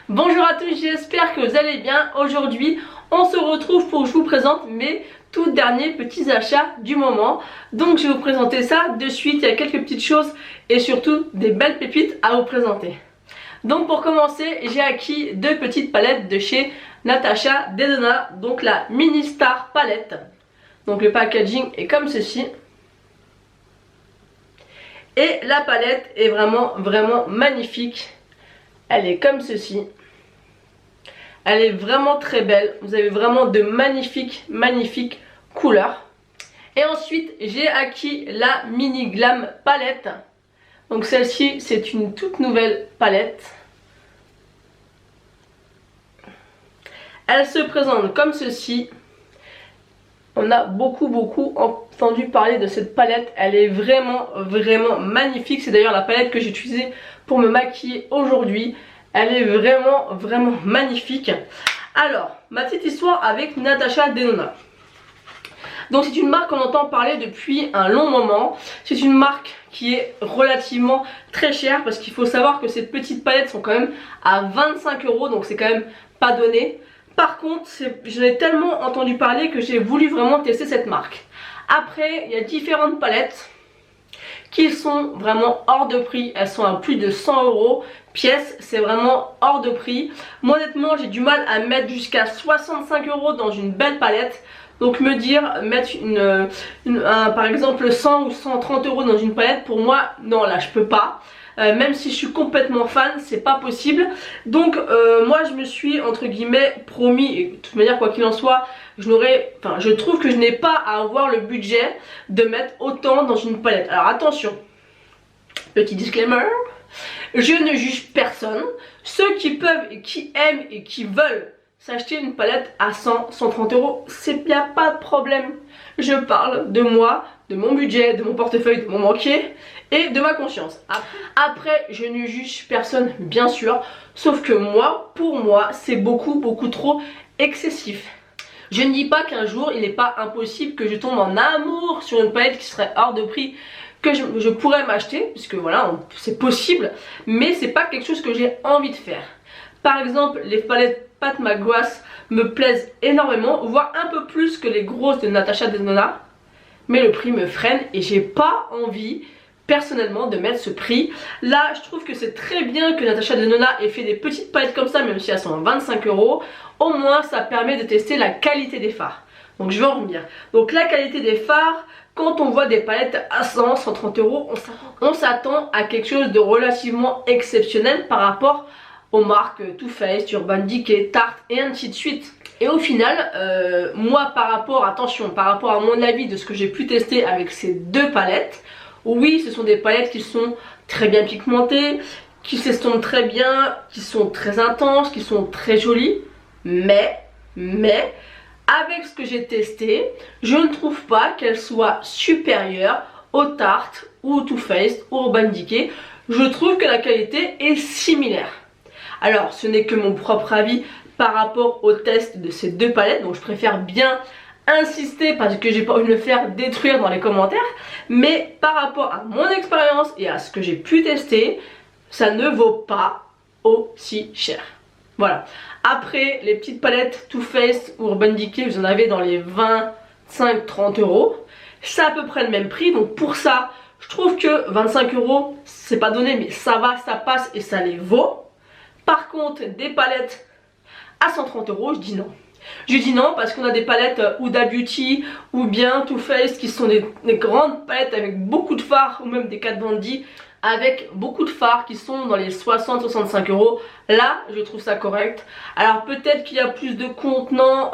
Bonjour à tous, j'espère que vous allez bien. Aujourd'hui, on se retrouve pour que je vous présente mes tout derniers petits achats du moment. Donc je vais vous présenter ça de suite, il y a quelques petites choses et surtout des belles pépites à vous présenter. Donc pour commencer, j'ai acquis deux petites palettes de chez Natasha Denona, donc la Mini Star palette. Donc le packaging est comme ceci. Et la palette est vraiment magnifique. Elle est comme ceci. Elle est vraiment très belle. Vous avez vraiment de magnifiques couleurs. Et ensuite, j'ai acquis la Mini Glam palette. Donc celle-ci, c'est une toute nouvelle palette. Elle se présente comme ceci. On a beaucoup entendu parler de cette palette. Elle est vraiment magnifique. C'est d'ailleurs la palette que j'ai utilisée pour me maquiller aujourd'hui. Elle est vraiment magnifique. Alors, ma petite histoire avec Natasha Denona. Donc c'est une marque qu'on entend parler depuis un long moment. C'est une marque qui est relativement très chère parce qu'il faut savoir que ces petites palettes sont quand même à 25 €, donc c'est quand même pas donné. Par contre, j'en ai tellement entendu parler que j'ai voulu vraiment tester cette marque. Après, il y a différentes palettes qui sont vraiment hors de prix. Elles sont à plus de 100 € pièce, c'est vraiment hors de prix. Moi honnêtement, j'ai du mal à mettre jusqu'à 65 € dans une belle palette. Donc me dire, mettre par exemple 100 ou 130 € dans une palette, pour moi, non, là je peux pas. Même si je suis complètement fan, c'est pas possible. Donc moi je me suis entre guillemets promis, et de toute manière quoi qu'il en soit, je trouve que je n'ai pas à avoir le budget de mettre autant dans une palette. Alors attention, petit disclaimer, je ne juge personne. Ceux qui peuvent et qui aiment et qui veulent s'acheter une palette à 100, 130 €, il n'y a pas de problème. Je parle de moi, de mon budget, de mon portefeuille, de mon banquier et de ma conscience. Après, je ne juge personne bien sûr, sauf que moi, pour moi, c'est beaucoup trop excessif. Je ne dis pas qu'un jour, il n'est pas impossible que je tombe en amour sur une palette qui serait hors de prix, que je pourrais m'acheter, puisque voilà, c'est possible, mais c'est pas quelque chose que j'ai envie de faire. Par exemple, les palettes Pat McGrath me plaisent énormément, voire un peu plus que les grosses de Natasha Denona, mais le prix me freine et j'ai pas envie personnellement de mettre ce prix. Là, je trouve que c'est très bien que Natasha Denona ait fait des petites palettes comme ça, même si elles sont à 25 €. Au moins, ça permet de tester la qualité des fards. Donc je vais en revenir. Donc la qualité des fards, quand on voit des palettes à 100, 130 €, on s'attend à quelque chose de relativement exceptionnel par rapport aux marques Too Faced, Urban Decay, Tarte et ainsi de suite. Et au final, moi par rapport à mon avis de ce que j'ai pu tester avec ces deux palettes, oui ce sont des palettes qui sont très bien pigmentées, qui s'estompent très bien, qui sont très intenses, qui sont très jolies, mais avec ce que j'ai testé, je ne trouve pas qu'elles soient supérieures aux Tarte ou Too Faced ou Urban Decay. Je trouve que la qualité est similaire. Alors ce n'est que mon propre avis par rapport au test de ces deux palettes, donc je préfère bien insister parce que j'ai pas envie de me faire détruire dans les commentaires, mais par rapport à mon expérience et à ce que j'ai pu tester, ça ne vaut pas aussi cher. Voilà. Après, les petites palettes Too Faced ou Urban Decay, vous en avez dans les 25-30 €. C'est à peu près le même prix, donc pour ça, je trouve que 25 €, c'est pas donné, mais ça va, ça passe et ça les vaut. Par contre, des palettes à 130 €, je dis non. Je dis non parce qu'on a des palettes Huda Beauty ou bien Too Faced qui sont des grandes palettes avec beaucoup de fards, ou même des Kat Von D avec beaucoup de fards qui sont dans les 60-65 €. Là, je trouve ça correct. Alors peut-être qu'il y a plus de contenant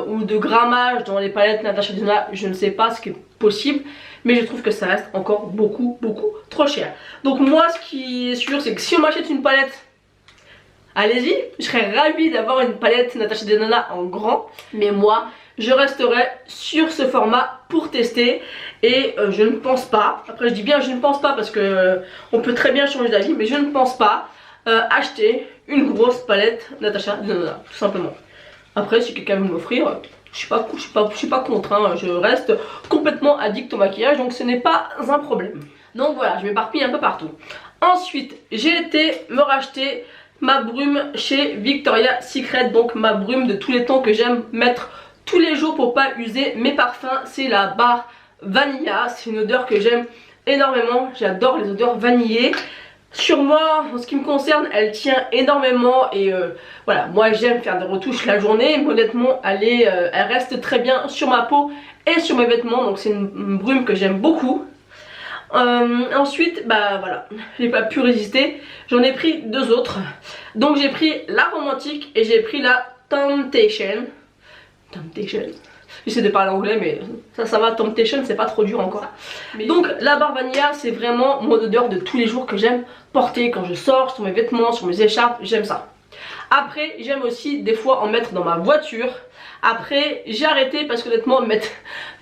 ou de grammage dans les palettes Natasha Denona, je ne sais pas ce qui est possible, mais je trouve que ça reste encore beaucoup trop cher. Donc moi, ce qui est sûr, c'est que si on m'achète une palette, allez-y, je serais ravie d'avoir une palette Natasha Denona en grand, mais moi je resterai sur ce format pour tester et je ne pense pas, après je dis bien je ne pense pas parce que on peut très bien changer d'avis, mais je ne pense pas acheter une grosse palette Natasha Denona, tout simplement. Après si quelqu'un veut m'offrir, je suis pas contre, hein, je reste complètement addict au maquillage, donc ce n'est pas un problème. Donc voilà, je m'éparpille un peu partout. Ensuite, j'ai été me racheter ma brume chez Victoria's Secret, donc ma brume de tous les temps que j'aime mettre tous les jours pour pas user mes parfums. C'est la barre Vanilla, c'est une odeur que j'aime énormément, j'adore les odeurs vanillées. Sur moi, en ce qui me concerne, elle tient énormément et voilà, moi j'aime faire des retouches la journée, mais honnêtement elle reste très bien sur ma peau et sur mes vêtements, donc c'est une brume que j'aime beaucoup. Ensuite, bah voilà, j'ai pas pu résister, j'en ai pris deux autres. Donc j'ai pris la romantique et j'ai pris la Temptation. J'essaie de parler anglais mais ça va, Temptation c'est pas trop dur encore. Donc la barre Vanilla c'est vraiment mon odeur de tous les jours que j'aime porter quand je sors, sur mes vêtements, sur mes écharpes, j'aime ça. Après j'aime aussi des fois en mettre dans ma voiture. Après j'ai arrêté parce que honnêtement mettre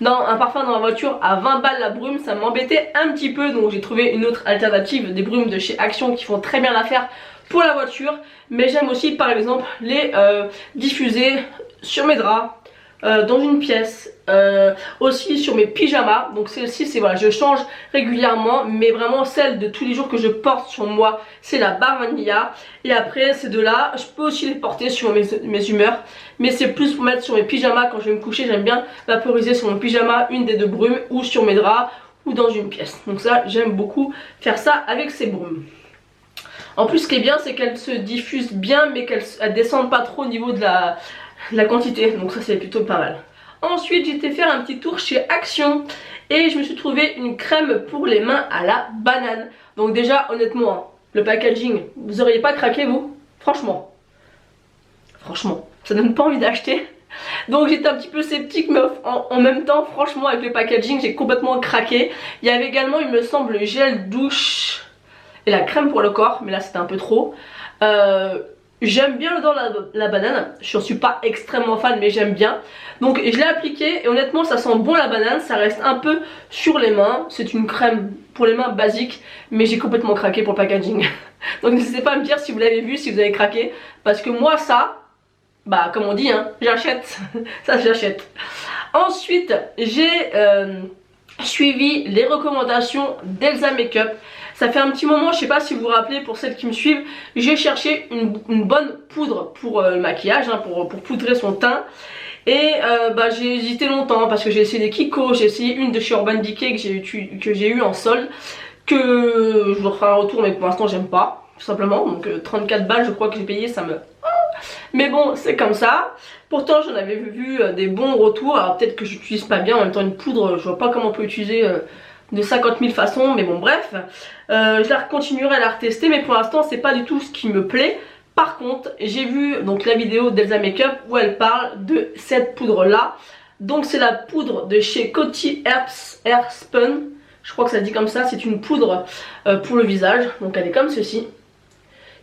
un parfum dans ma voiture à 20 balles la brume ça m'embêtait un petit peu, donc j'ai trouvé une autre alternative, des brumes de chez Action qui font très bien l'affaire pour la voiture. Mais j'aime aussi par exemple les diffuser sur mes draps, dans une pièce, aussi sur mes pyjamas. Donc celle-ci c'est voilà, je change régulièrement, mais vraiment celle de tous les jours que je porte sur moi c'est la barre Vanilla. Et après ces deux là je peux aussi les porter sur mes humeurs, mais c'est plus pour mettre sur mes pyjamas quand je vais me coucher. J'aime bien vaporiser sur mon pyjama une des deux brumes, ou sur mes draps ou dans une pièce. Donc ça j'aime beaucoup faire ça avec ces brumes. En plus ce qui est bien c'est qu'elles se diffusent bien, mais qu'elles descendent pas trop au niveau de la quantité, donc ça c'est plutôt pas mal. Ensuite j'étais faire un petit tour chez Action et je me suis trouvé une crème pour les mains à la banane. Donc déjà honnêtement hein, le packaging, vous auriez pas craqué vous? Franchement ça donne pas envie d'acheter. Donc j'étais un petit peu sceptique, mais en même temps franchement avec le packaging j'ai complètement craqué. Il y avait également il me semble le gel douche et la crème pour le corps, mais là c'était un peu trop. J'aime bien l'odeur de la banane, je suis pas extrêmement fan mais j'aime bien. Donc je l'ai appliqué et honnêtement ça sent bon la banane, ça reste un peu sur les mains. C'est une crème pour les mains basique, mais j'ai complètement craqué pour le packaging. Donc n'hésitez pas à me dire si vous l'avez vu, si vous avez craqué. Parce que moi ça, bah comme on dit hein, j'achète, ça j'achète. Ensuite j'ai suivi les recommandations d'Elsa Makeup. Ça fait un petit moment, je sais pas si vous vous rappelez, pour celles qui me suivent, j'ai cherché une bonne poudre pour le maquillage, hein, pour poudrer son teint. Et bah, j'ai hésité longtemps parce que j'ai essayé des Kiko, j'ai essayé une de chez Urban Decay que j'ai eu en solde, que je vous referai un retour mais pour l'instant j'aime pas, tout simplement. Donc 34 balles je crois que j'ai payé, ça me... Mais bon c'est comme ça. Pourtant j'en avais vu des bons retours, alors peut-être que j'utilise pas bien, en même temps une poudre je vois pas comment on peut utiliser... de 50 000 façons, mais bon bref, je la continuerai à la retester, mais pour l'instant c'est pas du tout ce qui me plaît. Par contre j'ai vu donc la vidéo d'Elsa Makeup où elle parle de cette poudre là. Donc c'est la poudre de chez Coty Airspun, je crois que ça dit comme ça. C'est une poudre pour le visage, donc elle est comme ceci.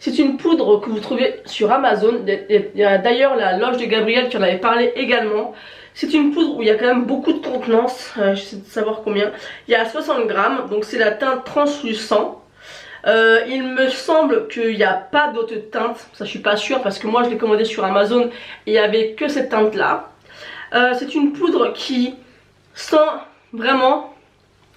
C'est une poudre que vous trouvez sur Amazon. Il y a d'ailleurs la loge de Gabriel qui en avait parlé également. C'est une poudre où il y a quand même beaucoup de contenance, j'essaie de savoir combien. Il y a 60 grammes, donc c'est la teinte translucent. Il me semble qu'il n'y a pas d'autre teinte, ça je suis pas sûre parce que moi je l'ai commandé sur Amazon et il n'y avait que cette teinte là. C'est une poudre qui sent vraiment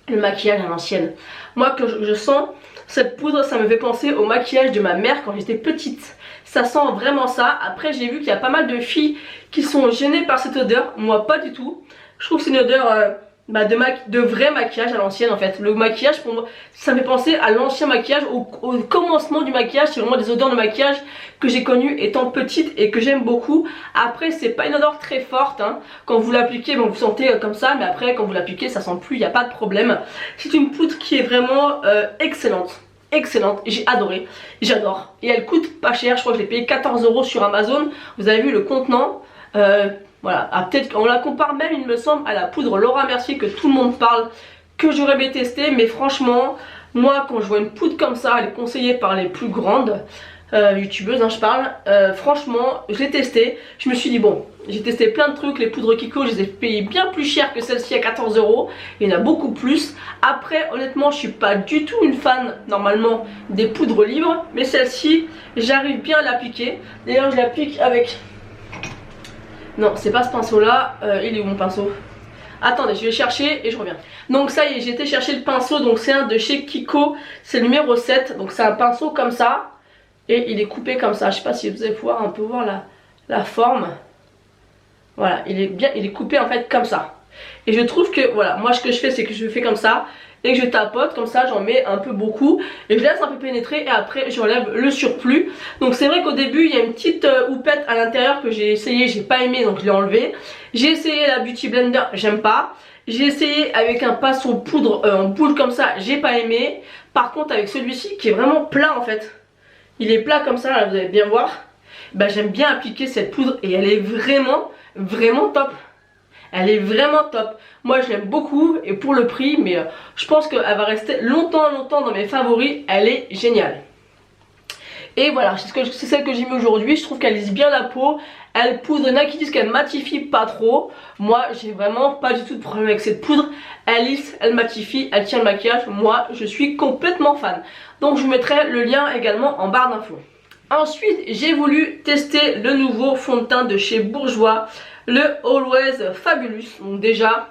le maquillage à l'ancienne. Moi quand je sens cette poudre, ça me fait penser au maquillage de ma mère quand j'étais petite. Ça sent vraiment ça. Après j'ai vu qu'il y a pas mal de filles qui sont gênées par cette odeur. Moi pas du tout. Je trouve que c'est une odeur de vrai maquillage à l'ancienne en fait. Le maquillage pour moi ça me fait penser à l'ancien maquillage, au commencement du maquillage. C'est vraiment des odeurs de maquillage que j'ai connues étant petite et que j'aime beaucoup. Après c'est pas une odeur très forte hein. Quand vous l'appliquez bon, vous sentez comme ça, mais après quand vous l'appliquez ça sent plus, il n'y a pas de problème. C'est une poudre qui est vraiment excellente. Excellente, j'ai adoré, j'adore. Et elle coûte pas cher, je crois que je l'ai payé 14 € sur Amazon. Vous avez vu le contenant, voilà. Ah, peut-être qu'on la compare même il me semble à la poudre Laura Mercier que tout le monde parle, que j'aurais bien testé. Mais franchement moi quand je vois une poudre comme ça, elle est conseillée par les plus grandes youtubeuses hein, je parle, franchement je l'ai testé. Je me suis dit bon, j'ai testé plein de trucs, les poudres Kiko je les ai payées bien plus cher que celle-ci à 14 €. Il y en a beaucoup plus. Après honnêtement je suis pas du tout une fan normalement des poudres libres, mais celle-ci j'arrive bien à l'appliquer. D'ailleurs je l'applique avec... Non c'est pas ce pinceau là, il est où mon pinceau? Attendez, je vais chercher et je reviens. Donc ça y est, j'ai été chercher le pinceau, donc c'est un de chez Kiko, c'est le numéro 7. Donc c'est un pinceau comme ça, Et il est coupé comme ça, je sais pas si vous allez pouvoir un peu voir la forme. Voilà, il est coupé en fait comme ça. Et je trouve que voilà, moi ce que je fais c'est que je fais comme ça et que je tapote comme ça, j'en mets un peu beaucoup et je laisse un peu pénétrer et après j'enlève le surplus. Donc c'est vrai qu'au début il y a une petite houppette à l'intérieur que j'ai essayé, j'ai pas aimé donc je l'ai enlevé. J'ai essayé la Beauty Blender, j'aime pas. J'ai essayé avec un pinceau poudre en boule comme ça, j'ai pas aimé. Par contre avec celui-ci qui est vraiment plat en fait, il est plat comme ça, là, vous allez bien voir. Bah, j'aime bien appliquer cette poudre et elle est vraiment top. Elle est vraiment top. Moi je l'aime beaucoup et pour le prix, mais je pense qu'elle va rester longtemps dans mes favoris. Elle est géniale. Et voilà, c'est celle que j'ai mis aujourd'hui. Je trouve qu'elle lisse bien la peau. Elle poudre, il y en a qui disent qu'elle matifie pas trop. Moi j'ai vraiment pas du tout de problème avec cette poudre. Elle lisse, elle matifie, elle tient le maquillage. Moi je suis complètement fan. Donc je vous mettrai le lien également en barre d'infos. Ensuite j'ai voulu tester le nouveau fond de teint de chez Bourjois, le Always Fabulous. Donc déjà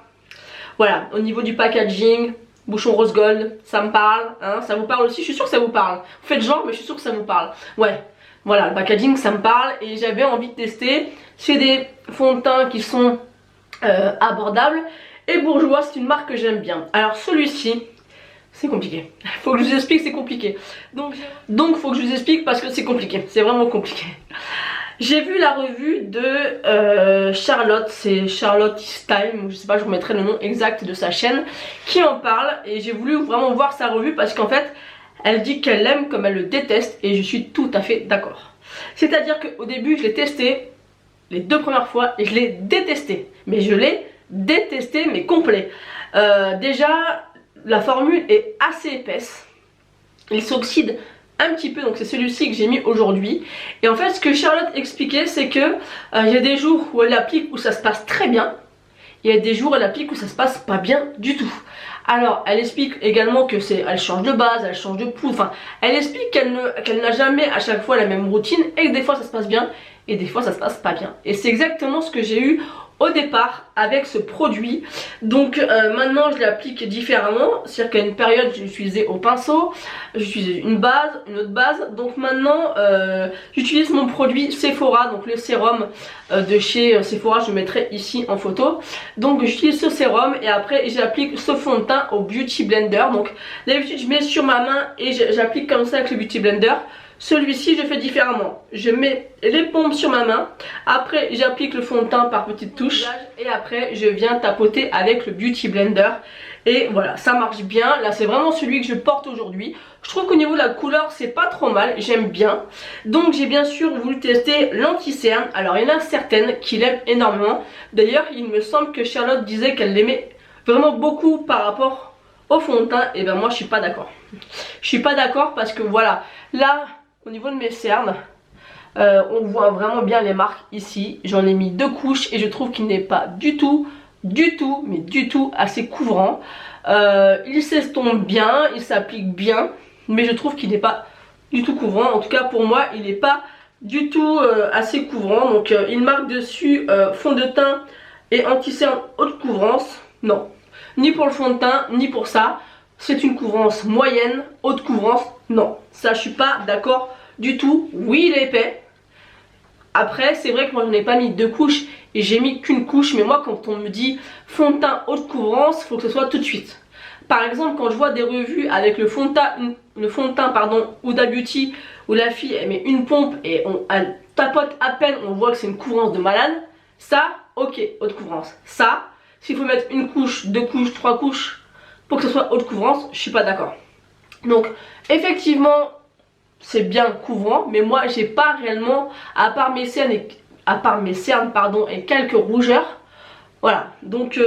voilà, au niveau du packaging, bouchon rose gold, ça me parle, hein, ça vous parle aussi, je suis sûre que ça vous parle. Vous faites genre mais je suis sûre que ça vous parle. Ouais, voilà, le packaging ça me parle et j'avais envie de tester. C'est des fonds de teint qui sont abordables et Bourjois c'est une marque que j'aime bien. Alors celui-ci c'est compliqué, faut que je vous explique, c'est compliqué. Donc faut que je vous explique parce que c'est compliqué, c'est vraiment compliqué. J'ai vu la revue de Charlotte, c'est Charlotte Is Time, je sais pas, je vous mettrai le nom exact de sa chaîne, qui en parle et j'ai voulu vraiment voir sa revue parce qu'en fait, elle dit qu'elle l'aime comme elle le déteste et je suis tout à fait d'accord. C'est-à-dire qu'au début, je l'ai testé les 2 premières fois et je l'ai détesté, mais je l'ai détesté mais complet. Déjà, la formule est assez épaisse, il s'oxyde un petit peu, donc c'est celui-ci que j'ai mis aujourd'hui. Et en fait ce que Charlotte expliquait c'est que il y a des jours où elle l'applique où ça se passe très bien, il y a des jours où elle applique où ça se passe pas bien du tout. Alors elle explique également que elle change de base, elle change de poudre, enfin elle explique qu'elle n'a jamais à chaque fois la même routine et que des fois ça se passe bien et des fois ça se passe pas bien. Et c'est exactement ce que j'ai eu au départ avec ce produit. Donc maintenant je l'applique différemment, c'est-à-dire qu'à une période j'utilisais au pinceau, j'utilisais une autre base. Donc maintenant j'utilise mon produit Sephora, donc le sérum de chez Sephora, je le mettrai ici en photo. Donc j'utilise ce sérum et après j'applique ce fond de teint au Beauty Blender. Donc d'habitude je mets sur ma main et j'applique comme ça avec le Beauty Blender. Celui-ci je fais différemment, je mets les pompes sur ma main, après j'applique le fond de teint par petites touches et après je viens tapoter avec le Beauty Blender et voilà, ça marche bien. Là c'est vraiment celui que je porte aujourd'hui. Je trouve qu'au niveau de la couleur c'est pas trop mal, j'aime bien. Donc j'ai bien sûr voulu tester l'anti-cerne. Alors il y en a certaines qui l'aiment énormément. D'ailleurs il me semble que Charlotte disait qu'elle l'aimait vraiment beaucoup par rapport au fond de teint. Et ben moi je suis pas d'accord. Je suis pas d'accord parce que voilà, là au niveau de mes cernes, on voit vraiment bien les marques ici. J'en ai mis 2 couches et je trouve qu'il n'est pas du tout assez couvrant. Il s'estompe bien, il s'applique bien, mais je trouve qu'il n'est pas du tout couvrant. En tout cas pour moi il n'est pas du tout assez couvrant. Donc il marque dessus fond de teint et anti-cerne haute couvrance. Non, ni pour le fond de teint ni pour ça. C'est une couvrance moyenne, haute couvrance, non. Ça je suis pas d'accord du tout. Oui il est épais. Après c'est vrai que moi j'en ai pas mis 2 couches et j'ai mis qu'une couche. Mais moi quand on me dit fond de teint haute couvrance, il faut que ce soit tout de suite. Par exemple quand je vois des revues avec le fond de teint pardon, Huda Beauty, où la fille elle met une pompe et elle tapote à peine, on voit que c'est une couvrance de malade. Ça, ok, haute couvrance. Ça, s'il faut mettre une couche, 2 couches, 3 couches pour que ce soit haute couvrance, je suis pas d'accord. Donc effectivement c'est bien couvrant, mais moi j'ai pas réellement, à part mes cernes et quelques rougeurs, voilà. Donc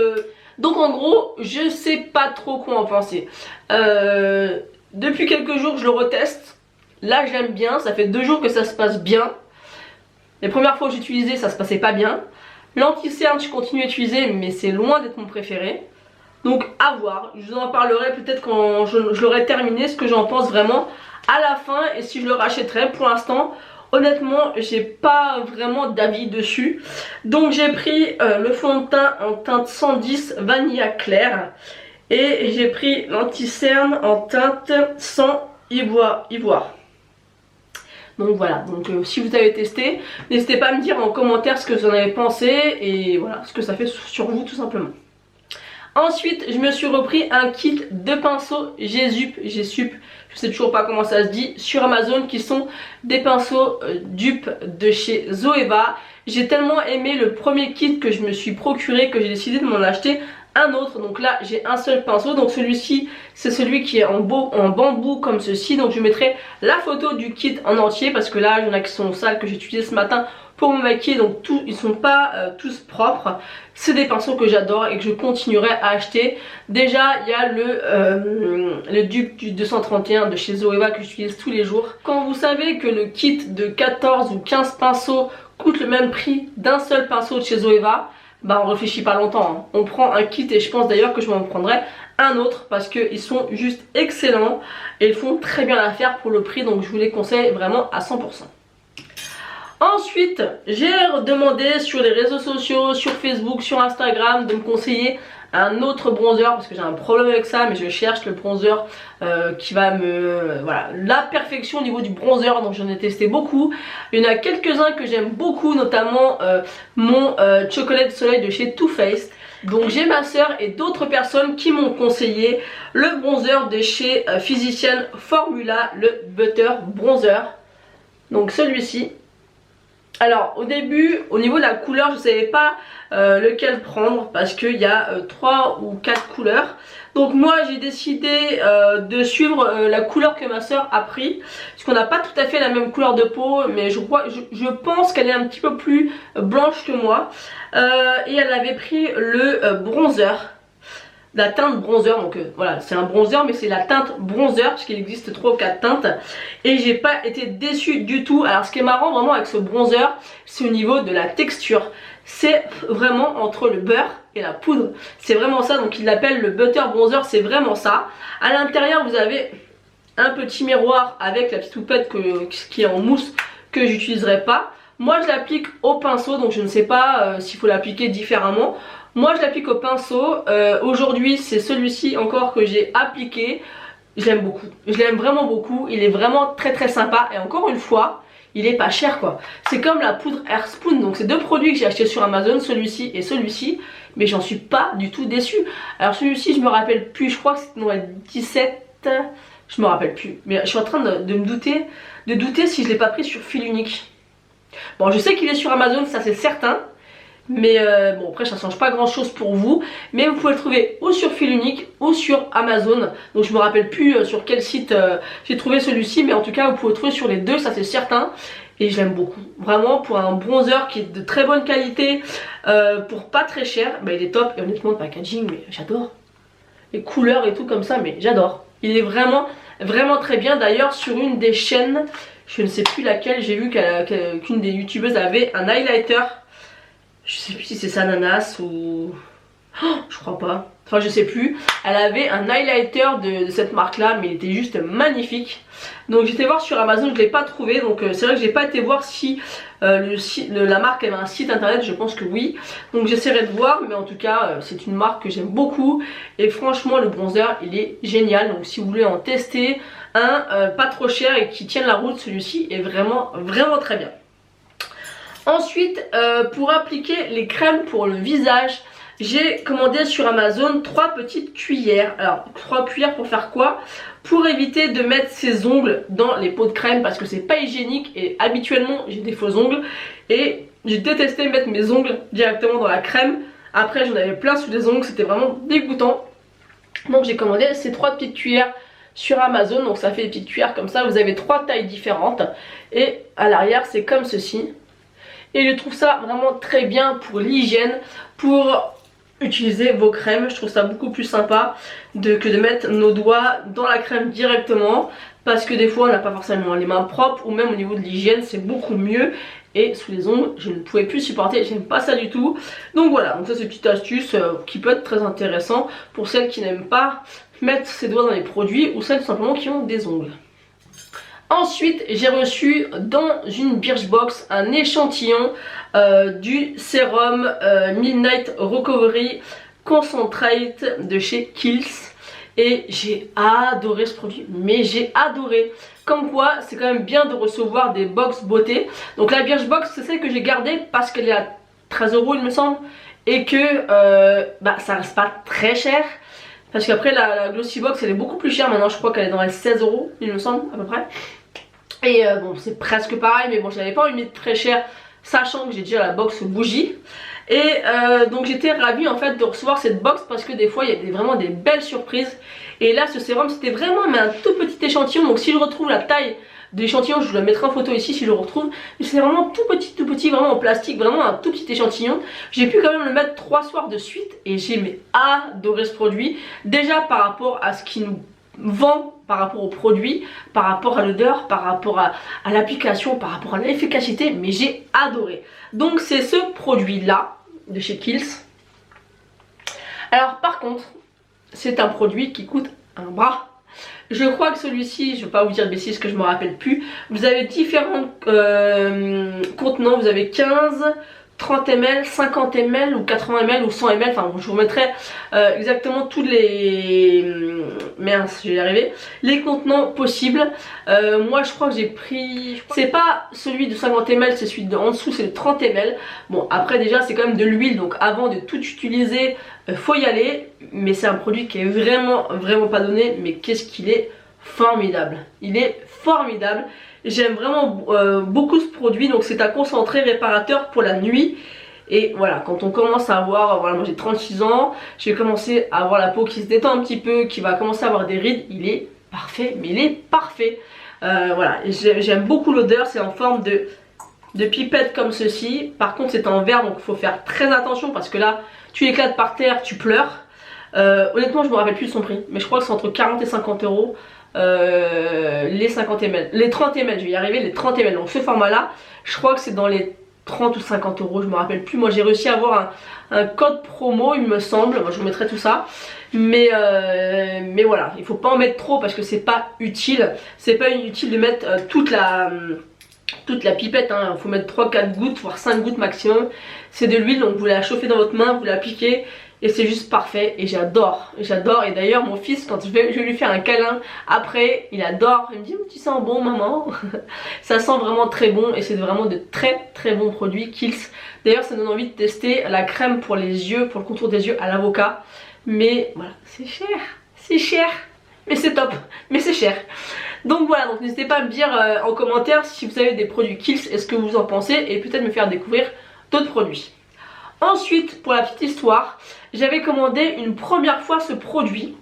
en gros je sais pas trop quoi en penser. Depuis quelques jours je le reteste. Là j'aime bien, ça fait 2 jours que ça se passe bien. Les premières fois que j'ai utilisé ça se passait pas bien. L'anti-cerne je continue à utiliser mais c'est loin d'être mon préféré. Donc à voir, je vous en parlerai peut-être quand je l'aurai terminé, ce que j'en pense vraiment à la fin et si je le rachèterai. Pour l'instant honnêtement j'ai pas vraiment d'avis dessus. Donc j'ai pris le fond de teint en teinte 110 Vanilla Clair et j'ai pris l'anti-cerne en teinte 100 ivoire. Donc voilà, donc si vous avez testé, n'hésitez pas à me dire en commentaire ce que vous en avez pensé et voilà, ce que ça fait sur vous tout simplement. Ensuite, je me suis repris un kit de pinceaux G-Sup, je sais toujours pas comment ça se dit, sur Amazon, qui sont des pinceaux dupes de chez Zoeva. J'ai tellement aimé le premier kit que je me suis procuré que j'ai décidé de m'en acheter un autre. Donc là j'ai un seul pinceau, donc celui-ci c'est celui qui est en bambou comme ceci. Donc je mettrai la photo du kit en entier parce que là il y en a qui sont sales que j'ai utilisé ce matin pour me maquiller, donc ils sont pas tous propres. C'est des pinceaux que j'adore et que je continuerai à acheter. Déjà il y a le dupe du 231 de chez Zoeva que j'utilise tous les jours. Quand vous savez que le kit de 14 ou 15 pinceaux coûte le même prix d'un seul pinceau de chez Zoeva, bah on réfléchit pas longtemps, hein. On prend un kit et je pense d'ailleurs que je m'en prendrai un autre parce qu'ils sont juste excellents et ils font très bien l'affaire pour le prix, donc je vous les conseille vraiment à 100%. Ensuite, j'ai demandé sur les réseaux sociaux, sur Facebook, sur Instagram, de me conseiller un autre bronzer parce que j'ai un problème avec ça, mais je cherche le bronzer qui va me... voilà, la perfection au niveau du bronzer, donc j'en ai testé beaucoup. Il y en a quelques-uns que j'aime beaucoup, notamment mon Chocolate Soleil de chez Too Faced. Donc j'ai ma soeur et d'autres personnes qui m'ont conseillé le bronzer de chez Physician Formula, le Butter Bronzer. Donc celui-ci. Alors au début, au niveau de la couleur, je ne savais pas lequel prendre parce qu'il y a 3 ou 4 couleurs. Donc moi j'ai décidé de suivre la couleur que ma soeur a pris. Parce qu'on n'a pas tout à fait la même couleur de peau, mais je pense qu'elle est un petit peu plus blanche que moi. Et elle avait pris le bronzer. La teinte bronzer, donc voilà, c'est un bronzer mais c'est la teinte bronzer parce qu'il existe 3 ou 4 teintes et j'ai pas été déçue du tout. Alors ce qui est marrant vraiment avec ce bronzer, c'est au niveau de la texture, c'est vraiment entre le beurre et la poudre, c'est vraiment ça, donc il l'appelle le butter bronzer, c'est vraiment ça. À l'intérieur vous avez un petit miroir avec la petite houppette qui est en mousse que j'utiliserai pas. Moi je l'applique au pinceau, donc je ne sais pas s'il faut l'appliquer différemment. Moi je l'applique au pinceau, aujourd'hui c'est celui-ci encore que j'ai appliqué, je l'aime beaucoup, je l'aime vraiment beaucoup, il est vraiment très très sympa et encore une fois, il est pas cher quoi. C'est comme la poudre Airspoon, donc c'est deux produits que j'ai acheté sur Amazon, celui-ci et celui-ci, mais j'en suis pas du tout déçue. Alors celui-ci je me rappelle plus, je crois que c'était 17, je me rappelle plus, mais je suis en train de me douter si je l'ai pas pris sur fil unique. Bon je sais qu'il est sur Amazon, ça c'est certain. Mais bon après ça change pas grand chose pour vous. Mais vous pouvez le trouver ou sur fil unique ou sur Amazon. Donc je me rappelle plus sur quel site j'ai trouvé celui-ci. Mais en tout cas vous pouvez le trouver sur les deux, ça c'est certain. Et je l'aime beaucoup. Vraiment pour un bronzer qui est de très bonne qualité, pour pas très cher, bah, il est top. Et honnêtement le packaging, mais j'adore. Les couleurs et tout comme ça, mais j'adore. Il est vraiment vraiment très bien. D'ailleurs sur une des chaînes, je ne sais plus laquelle, j'ai vu qu'une des youtubeuses avait un highlighter. Je sais plus si c'est Sananas ou... Oh, je crois pas. Enfin je sais plus. Elle avait un highlighter de cette marque là, mais il était juste magnifique. Donc j'étais voir sur Amazon, je ne l'ai pas trouvé. Donc c'est vrai que j'ai pas été voir si la marque avait un site internet, je pense que oui. Donc j'essaierai de voir, mais en tout cas c'est une marque que j'aime beaucoup. Et franchement le bronzer il est génial. Donc si vous voulez en tester un pas trop cher et qui tienne la route, celui-ci est vraiment vraiment très bien. Ensuite, pour appliquer les crèmes pour le visage, j'ai commandé sur Amazon 3 petites cuillères. Alors, 3 cuillères pour faire quoi? Pour éviter de mettre ses ongles dans les pots de crème parce que c'est pas hygiénique et habituellement j'ai des faux ongles. Et j'ai détesté mettre mes ongles directement dans la crème. Après, j'en avais plein sous les ongles, c'était vraiment dégoûtant. Donc j'ai commandé ces 3 petites cuillères sur Amazon. Donc ça fait des petites cuillères comme ça. Vous avez 3 tailles différentes. Et à l'arrière, c'est comme ceci. Et je trouve ça vraiment très bien pour l'hygiène, pour utiliser vos crèmes. Je trouve ça beaucoup plus sympa que de mettre nos doigts dans la crème directement. Parce que des fois on n'a pas forcément les mains propres, ou même au niveau de l'hygiène c'est beaucoup mieux. Et sous les ongles je ne pouvais plus supporter, j'aime pas ça du tout. Donc voilà, donc ça c'est une petite astuce qui peut être très intéressant pour celles qui n'aiment pas mettre ses doigts dans les produits, ou celles tout simplement qui ont des ongles. Ensuite j'ai reçu dans une Birchbox un échantillon du sérum Midnight Recovery Concentrate de chez Kiehl's. et j'ai adoré ce produit, mais j'ai adoré. Comme quoi c'est quand même bien de recevoir des box beauté. Donc la Birchbox c'est celle que j'ai gardée parce qu'elle est à 13 € il me semble, et que ça reste pas très cher. Parce qu'après la Glossy Box elle est beaucoup plus chère maintenant, je crois qu'elle est dans les 16 € il me semble à peu près. Et bon c'est presque pareil, mais bon j'avais pas envie de mettre très cher sachant que j'ai déjà la box bougie. Et donc j'étais ravie en fait de recevoir cette box parce que des fois il y a vraiment des belles surprises. Et là ce sérum c'était vraiment mais un tout petit échantillon, donc si je retrouve la taille de l'échantillon je vous la mettrai en photo ici si je le retrouve. Mais c'est vraiment tout petit, vraiment en plastique, vraiment un tout petit échantillon. J'ai pu quand même le mettre 3 soirs de suite et j'ai adoré ce produit. Déjà par rapport à ce qu'il nous vend, par rapport au produit, par rapport à l'odeur, par rapport à l'application, par rapport à l'efficacité, mais j'ai adoré. Donc c'est ce produit là de chez Kiehl's. Alors par contre c'est un produit qui coûte un bras. Je crois que celui-ci, je ne vais pas vous dire de bêtises que je ne me rappelle plus, vous avez différents contenants, vous avez 15, 30 ml, 50 ml ou 80 ml ou 100 ml, enfin bon, je vous remettrai exactement tous les mince, je vais y arriver, les contenants possibles. Moi je crois que j'ai pris, c'est pas celui de 50 ml, c'est celui de en dessous, c'est le 30 ml. Bon après déjà c'est quand même de l'huile, donc avant de tout utiliser faut y aller, mais c'est un produit qui est vraiment pas donné, mais qu'est-ce qu'il est formidable, il est formidable. J'aime vraiment beaucoup ce produit, donc c'est un concentré réparateur pour la nuit. Et voilà, quand on commence à avoir, voilà, moi j'ai 36 ans, j'ai commencé à avoir la peau qui se détend un petit peu, qui va commencer à avoir des rides, il est parfait, mais il est parfait. Voilà, j'aime beaucoup l'odeur, c'est en forme de pipette comme ceci. Par contre c'est en verre, donc il faut faire très attention parce que là, tu éclates par terre, tu pleures. Honnêtement je me rappelle plus de son prix, mais je crois que c'est entre 40 et 50 €. Les 50 ml, les 30 ml, je vais y arriver, les 30 ml, donc ce format là, je crois que c'est dans les 30 ou 50 €, je me rappelle plus. Moi j'ai réussi à avoir un code promo il me semble, moi je vous mettrai tout ça, mais voilà, il faut pas en mettre trop parce que c'est pas utile, de mettre toute la pipette, il faut mettre 3-4 gouttes, voire 5 gouttes maximum. C'est de l'huile, donc vous la chauffez dans votre main, vous l'appliquez et c'est juste parfait. Et j'adore. Et d'ailleurs mon fils, quand je vais lui faire un câlin après, il adore, il me dit tu sens bon maman. Ça sent vraiment très bon et c'est vraiment de très bons produits Kiehl's. D'ailleurs ça donne envie de tester la crème pour les yeux, pour le contour des yeux à l'avocat. Mais voilà, c'est cher, mais c'est top, mais c'est cher. Donc voilà, donc n'hésitez pas à me dire en commentaire si vous avez des produits Kiehl's et ce que vous en pensez, et peut-être me faire découvrir d'autres produits. Ensuite, pour la petite histoire, j'avais commandé une première fois ce produit,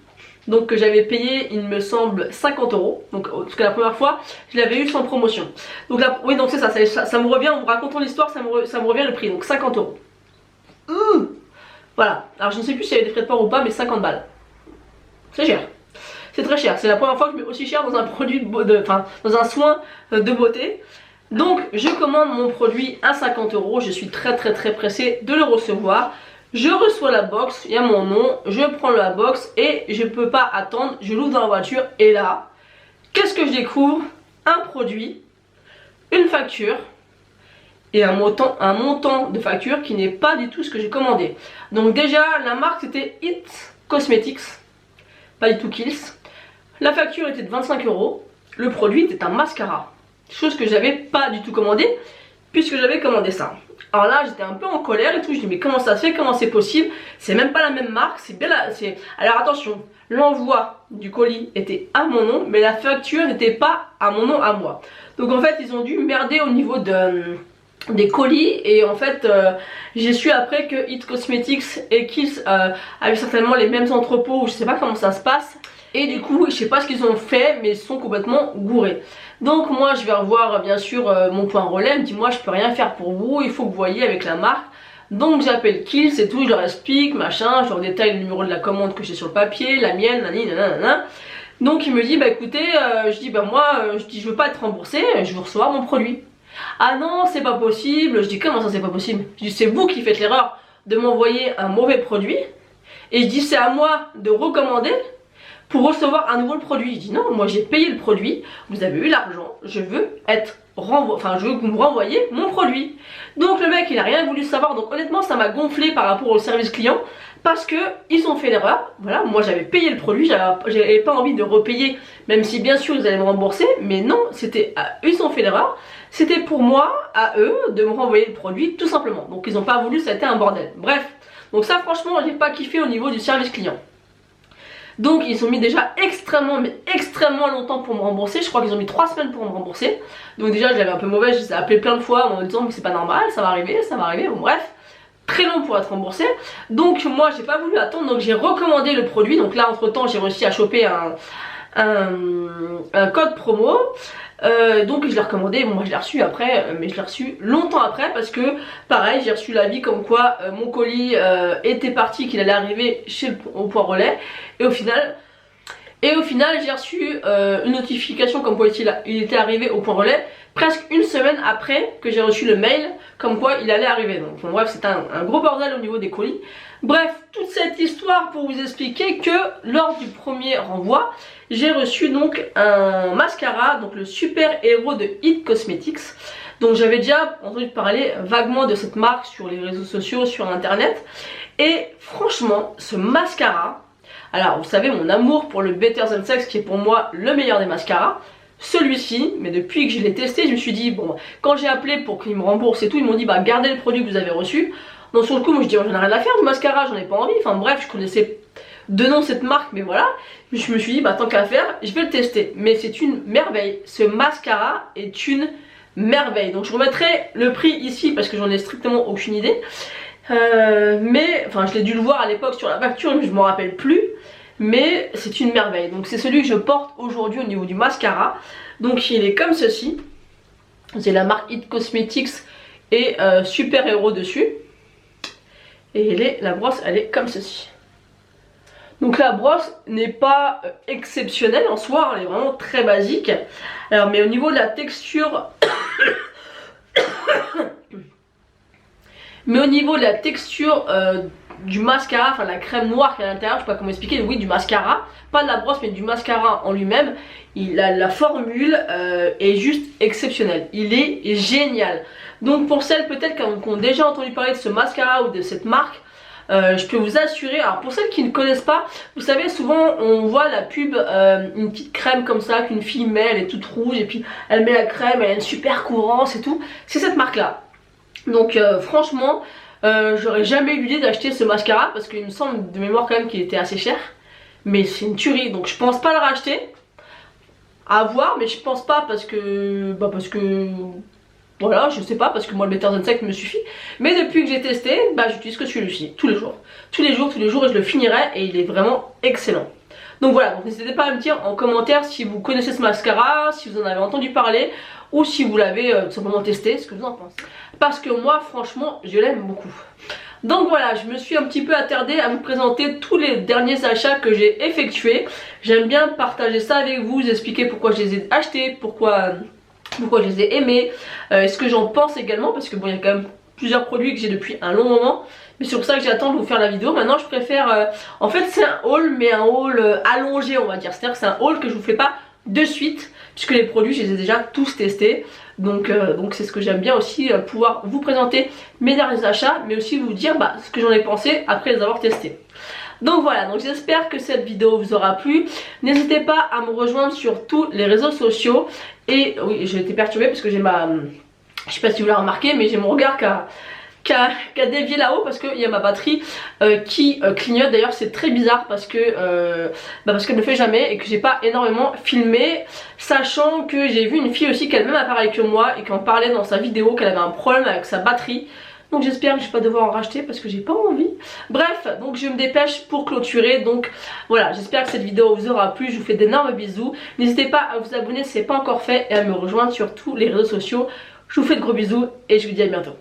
donc que j'avais payé il me semble 50 €, donc parce que la première fois je l'avais eu sans promotion. Donc là, oui, donc c'est ça me revient, en vous racontant l'histoire, ça me revient le prix, donc 50 €. Voilà, alors je ne sais plus s'il y avait des frais de port ou pas, mais 50 balles. C'est cher. C'est très cher, c'est la première fois que je mets aussi cher dans un produit dans un soin de beauté. Donc je commande mon produit à 50 €, je suis très pressée de le recevoir. Je reçois la box, il y a mon nom, je prends la box et je peux pas attendre, je l'ouvre dans la voiture et là, qu'est-ce que je découvre? Un produit, une facture et un montant de facture qui n'est pas du tout ce que j'ai commandé. Donc déjà la marque c'était It Cosmetics, pas du tout Kiehl's. La facture était de 25 €, le produit était un mascara, chose que j'avais pas du tout commandé puisque j'avais commandé ça. Alors là j'étais un peu en colère et tout, je dis mais comment ça se fait, comment c'est possible, c'est même pas la même marque, c'est bien là, alors attention, l'envoi du colis était à mon nom mais la facture n'était pas à mon nom à moi. Donc en fait ils ont dû merder au niveau des colis et en fait j'ai su après que It Cosmetics et Kiehl's avaient certainement les mêmes entrepôts ou je sais pas comment ça se passe. Et du coup, je sais pas ce qu'ils ont fait, mais ils sont complètement gourés. Donc moi, je vais revoir bien sûr mon point relais. Elle me dit, moi, je peux rien faire pour vous, il faut que vous voyez avec la marque. Donc j'appelle Kiehl's et tout, je leur explique, machin, je leur détaille le numéro de la commande que j'ai sur le papier, la mienne, nanana. Donc il me dit, bah écoutez, je dis, bah moi, je veux pas être remboursé, je veux recevoir mon produit. Ah non, c'est pas possible. Je dis, comment ça c'est pas possible? Je dis, c'est vous qui faites l'erreur de m'envoyer un mauvais produit. Et je dis, c'est à moi de recommander pour recevoir un nouveau produit. Je dis non, moi j'ai payé le produit, vous avez eu l'argent, je veux être je veux que vous me renvoyez mon produit. Donc le mec il a rien voulu savoir, donc honnêtement ça m'a gonflé par rapport au service client parce que ils ont fait l'erreur. Voilà, moi j'avais payé le produit, j'avais pas envie de repayer, même si bien sûr ils allaient me rembourser, mais non, ils ont fait l'erreur. C'était pour moi, à eux, de me renvoyer le produit tout simplement. Donc ils ont pas voulu, ça a été un bordel. Bref, donc ça franchement j'ai pas kiffé au niveau du service client. Donc ils ont mis déjà extrêmement longtemps pour me rembourser. Je crois qu'ils ont mis 3 semaines pour me rembourser. Donc déjà j'avais un peu mauvais, je les ai appelés plein de fois en me disant mais c'est pas normal, ça va arriver, bon bref. Très long pour être remboursé. Donc moi j'ai pas voulu attendre, donc j'ai recommandé le produit. Donc là entre temps j'ai réussi à choper un code promo. Donc je l'ai recommandé, bon moi je l'ai reçu après, mais je l'ai reçu longtemps après parce que pareil j'ai reçu l'avis comme quoi mon colis était parti, qu'il allait arriver au point relais, et au final j'ai reçu une notification comme quoi il était arrivé au point relais presque une semaine après que j'ai reçu le mail comme quoi il allait arriver. Donc bon, bref, c'est un gros bordel au niveau des colis. Bref, toute cette histoire pour vous expliquer que lors du premier renvoi, j'ai reçu donc un mascara, donc le super héros de It Cosmetics. Donc j'avais déjà entendu parler vaguement de cette marque sur les réseaux sociaux, sur internet. Et franchement, ce mascara, alors vous savez mon amour pour le Better Than Sex qui est pour moi le meilleur des mascaras. Celui-ci, mais depuis que je l'ai testé, je me suis dit, bon, quand j'ai appelé pour qu'ils me remboursent et tout, ils m'ont dit, bah gardez le produit que vous avez reçu. Donc sur le coup, moi je dis, oh, j'en ai rien à faire du mascara, j'en ai pas envie. Enfin bref, je connaissais de nom cette marque, mais voilà. Je me suis dit, bah tant qu'à faire, je vais le tester. Mais c'est une merveille, ce mascara est une merveille. Donc je remettrai le prix ici parce que j'en ai strictement aucune idée. Mais, enfin je l'ai dû le voir à l'époque sur la facture, mais je m'en rappelle plus. Mais c'est une merveille. Donc c'est celui que je porte aujourd'hui au niveau du mascara. Donc il est comme ceci. C'est la marque It Cosmetics et super héros dessus. Et la brosse elle est comme ceci. Donc la brosse n'est pas exceptionnelle en soi, elle est vraiment très basique. Alors mais au niveau de la texture du mascara, enfin la crème noire qui est à l'intérieur, je sais pas comment expliquer, oui du mascara, pas de la brosse mais du mascara en lui-même, la formule est juste exceptionnelle, il est génial. Donc pour celles peut-être qui ont déjà entendu parler de ce mascara ou de cette marque, je peux vous assurer, alors pour celles qui ne connaissent pas, vous savez souvent on voit la pub, une petite crème comme ça qu'une fille met, elle est toute rouge et puis elle met la crème, elle a une super couvrance et tout, c'est cette marque là. Donc franchement j'aurais jamais eu l'idée d'acheter ce mascara parce qu'il me semble de mémoire quand même qu'il était assez cher. Mais c'est une tuerie, donc je pense pas le racheter. À voir, mais je pense pas parce que voilà, je sais pas, parce que moi le Better Than Sex me suffit. Mais depuis que j'ai testé, j'utilise que celui-ci, tous les jours, et je le finirai et il est vraiment excellent. Donc voilà, donc n'hésitez pas à me dire en commentaire si vous connaissez ce mascara, si vous en avez entendu parler ou si vous l'avez tout simplement testé, ce que vous en pensez. Parce que moi franchement je l'aime beaucoup. Donc voilà, je me suis un petit peu attardée à vous présenter tous les derniers achats que j'ai effectués. J'aime bien partager ça avec vous, vous expliquer pourquoi je les ai achetés, pourquoi je les ai aimés, ce que j'en pense également, parce que bon il y a quand même plusieurs produits que j'ai depuis un long moment. Mais c'est pour ça que j'attends de vous faire la vidéo. Maintenant je préfère, en fait c'est un haul, mais un haul allongé on va dire. C'est-à-dire que c'est un haul que je vous fais pas de suite, puisque les produits je les ai déjà tous testés. Donc c'est ce que j'aime bien aussi, pouvoir vous présenter mes derniers achats, mais aussi vous dire ce que j'en ai pensé après les avoir testés. Donc voilà, donc j'espère que cette vidéo vous aura plu. N'hésitez pas à me rejoindre sur tous les réseaux sociaux. Et oui, j'ai été perturbée parce que j'ai je sais pas si vous l'avez remarqué, mais j'ai mon regard qui a dévié là-haut parce qu'il y a ma batterie qui clignote. D'ailleurs c'est très bizarre parce que parce qu'elle ne le fait jamais et que j'ai pas énormément filmé, sachant que j'ai vu une fille aussi qui a le même appareil que moi et qui en parlait dans sa vidéo qu'elle avait un problème avec sa batterie. Donc j'espère que je vais pas devoir en racheter parce que j'ai pas envie. Bref, donc je me dépêche pour clôturer. Donc voilà, j'espère que cette vidéo vous aura plu. Je vous fais d'énormes bisous. N'hésitez pas à vous abonner si ce n'est pas encore fait et à me rejoindre sur tous les réseaux sociaux. Je vous fais de gros bisous et je vous dis à bientôt.